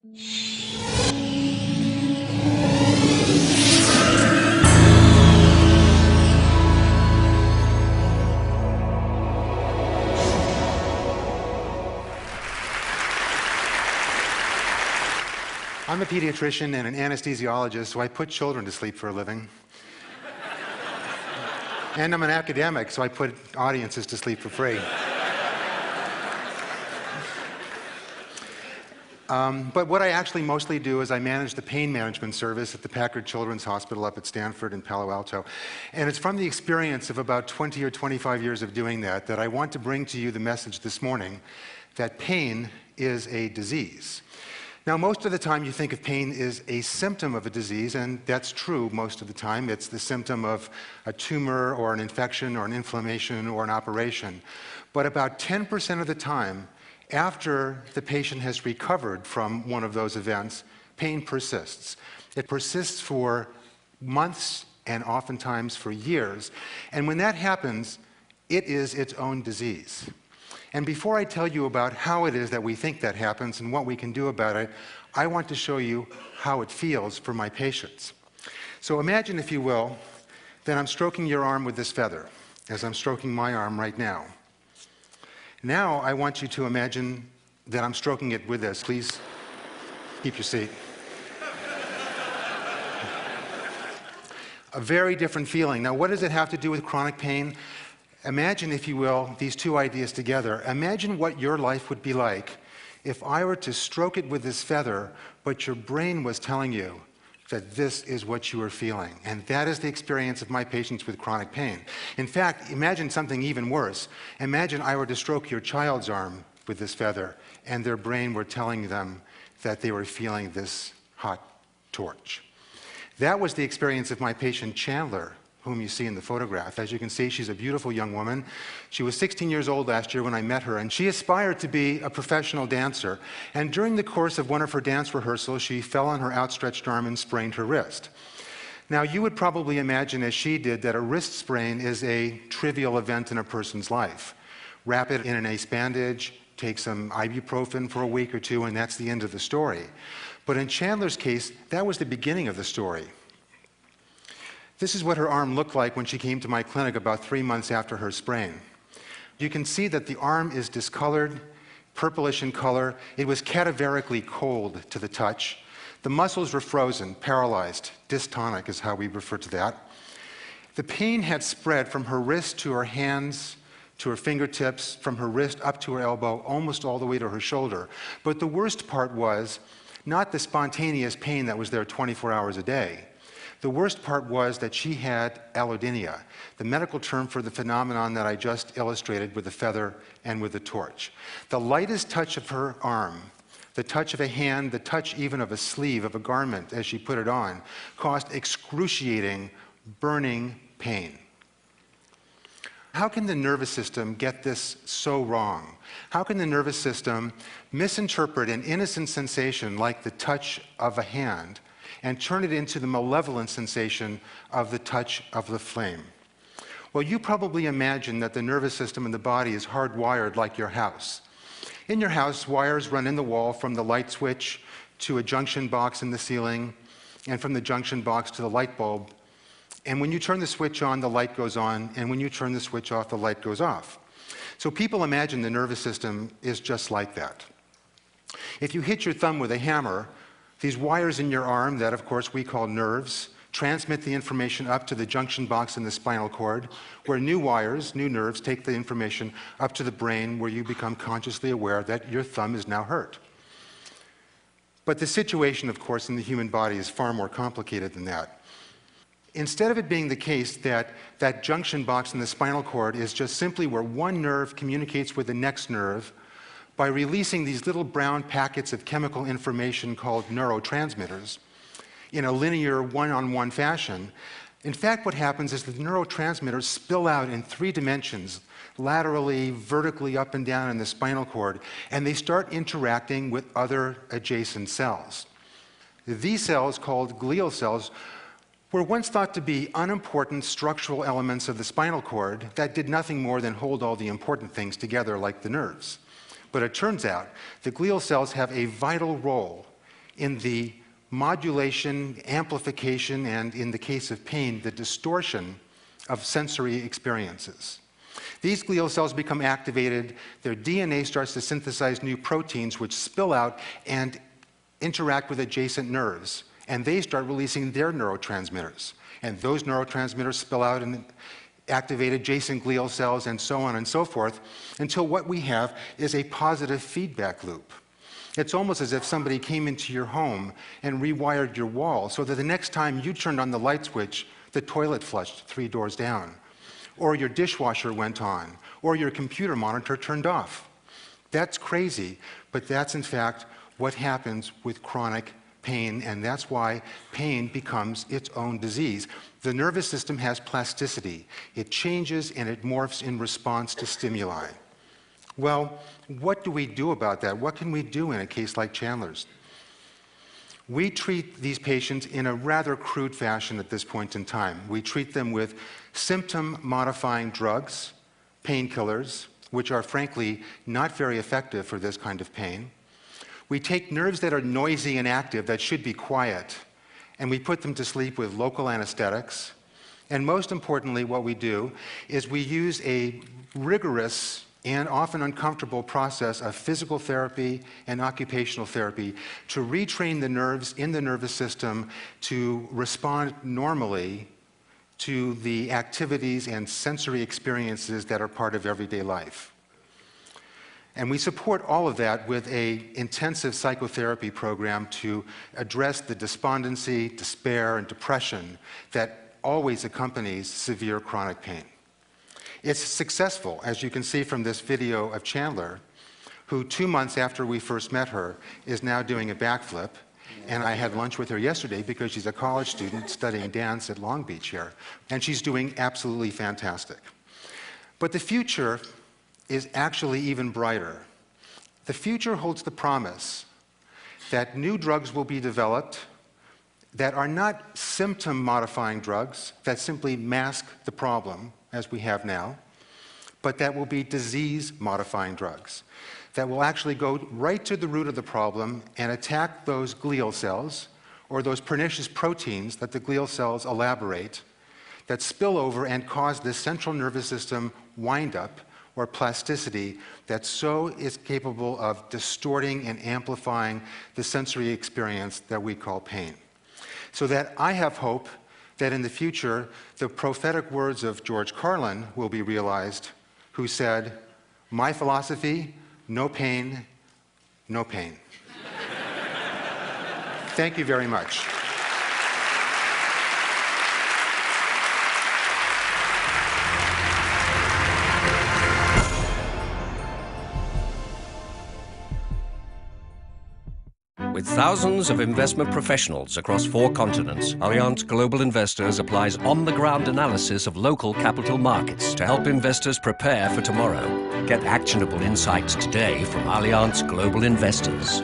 I'm a pediatrician and an anesthesiologist, so I put children to sleep for a living. And I'm an academic, so I put audiences to sleep for free. But what I actually mostly do is I manage the pain management service at the Packard Children's Hospital up at Stanford in Palo Alto. And it's from the experience of about 20 or 25 years of doing that I want to bring to you the message this morning that pain is a disease. Now, most of the time you think of pain as a symptom of a disease, and that's true most of the time. It's the symptom of a tumor or an infection or an inflammation or an operation. But about 10% of the time, after the patient has recovered from one of those events, pain persists. It persists for months and oftentimes for years. And when that happens, it is its own disease. And before I tell you about how it is that we think that happens and what we can do about it, I want to show you how it feels for my patients. So imagine, if you will, that I'm stroking your arm with this feather, as I'm stroking my arm right now. Now I want you to imagine that I'm stroking it with this. Please keep your seat. A very different feeling. Now, what does it have to do with chronic pain? Imagine, if you will, these two ideas together. Imagine what your life would be like if I were to stroke it with this feather, but your brain was telling you that this is what you were feeling. And that is the experience of my patients with chronic pain. In fact, imagine something even worse. Imagine I were to stroke your child's arm with this feather, and their brain were telling them that they were feeling this hot torch. That was the experience of my patient Chandler, whom you see in the photograph. As you can see, she's a beautiful young woman. She was 16 years old last year when I met her, and she aspired to be a professional dancer. And during the course of one of her dance rehearsals, she fell on her outstretched arm and sprained her wrist. Now, you would probably imagine, as she did, that a wrist sprain is a trivial event in a person's life. Wrap it in an ace bandage, take some ibuprofen for a week or two, and that's the end of the story. But in Chandler's case, that was the beginning of the story. This is what her arm looked like when she came to my clinic about 3 months after her sprain. You can see that the arm is discolored, purplish in color. It was cadaverically cold to the touch. The muscles were frozen, paralyzed. Dystonic is how we refer to that. The pain had spread from her wrist to her hands, to her fingertips, from her wrist up to her elbow, almost all the way to her shoulder. But the worst part was not the spontaneous pain that was there 24 hours a day. The worst part was that she had allodynia, the medical term for the phenomenon that I just illustrated with the feather and with the torch. The lightest touch of her arm, the touch of a hand, the touch even of a sleeve of a garment as she put it on, caused excruciating, burning pain. How can the nervous system get this so wrong? How can the nervous system misinterpret an innocent sensation like the touch of a hand and turn it into the malevolent sensation of the touch of the flame? Well, you probably imagine that the nervous system in the body is hardwired like your house. In your house, wires run in the wall from the light switch to a junction box in the ceiling, and from the junction box to the light bulb. And when you turn the switch on, the light goes on, and when you turn the switch off, the light goes off. So people imagine the nervous system is just like that. If you hit your thumb with a hammer, these wires in your arm, that of course we call nerves, transmit the information up to the junction box in the spinal cord, where new wires, new nerves, take the information up to the brain, where you become consciously aware that your thumb is now hurt. But the situation, of course, in the human body is far more complicated than that. Instead of it being the case that that junction box in the spinal cord is just simply where one nerve communicates with the next nerve, by releasing these little brown packets of chemical information called neurotransmitters in a linear one-on-one fashion, in fact what happens is the neurotransmitters spill out in 3 dimensions, laterally, vertically, up and down in the spinal cord, and they start interacting with other adjacent cells. These cells, called glial cells, were once thought to be unimportant structural elements of the spinal cord that did nothing more than hold all the important things together like the nerves. But it turns out the glial cells have a vital role in the modulation, amplification, and in the case of pain, the distortion of sensory experiences. These glial cells become activated, their DNA starts to synthesize new proteins which spill out and interact with adjacent nerves, and they start releasing their neurotransmitters. And those neurotransmitters spill out and activate adjacent glial cells, and so on and so forth, until what we have is a positive feedback loop. It's almost as if somebody came into your home and rewired your wall so that the next time you turned on the light switch, the toilet flushed 3 doors down, or your dishwasher went on, or your computer monitor turned off. That's crazy, but that's in fact what happens with chronic pain, and that's why pain becomes its own disease. The nervous system has plasticity. It changes and it morphs in response to stimuli. Well, what do we do about that? What can we do in a case like Chandler's? We treat these patients in a rather crude fashion at this point in time. We treat them with symptom-modifying drugs, painkillers, which are frankly not very effective for this kind of pain. We take nerves that are noisy and active, that should be quiet, and we put them to sleep with local anesthetics. And most importantly, what we do is we use a rigorous and often uncomfortable process of physical therapy and occupational therapy to retrain the nerves in the nervous system to respond normally to the activities and sensory experiences that are part of everyday life. And we support all of that with an intensive psychotherapy program to address the despondency, despair, and depression that always accompanies severe chronic pain. It's successful, as you can see from this video of Chandler, who 2 months after we first met her is now doing a backflip. And I had lunch with her yesterday because she's a college student studying dance at Long Beach here. And she's doing absolutely fantastic. But the future is actually even brighter. The future holds the promise that new drugs will be developed that are not symptom-modifying drugs that simply mask the problem, as we have now, but that will be disease-modifying drugs that will actually go right to the root of the problem and attack those glial cells, or those pernicious proteins that the glial cells elaborate, that spill over and cause this central nervous system wind-up, or plasticity, that so is capable of distorting and amplifying the sensory experience that we call pain. So that I have hope that in the future, the prophetic words of George Carlin will be realized, who said, "My philosophy, no pain, no pain." Thank you very much. With thousands of investment professionals across 4 continents, Allianz Global Investors applies on-the-ground analysis of local capital markets to help investors prepare for tomorrow. Get actionable insights today from Allianz Global Investors.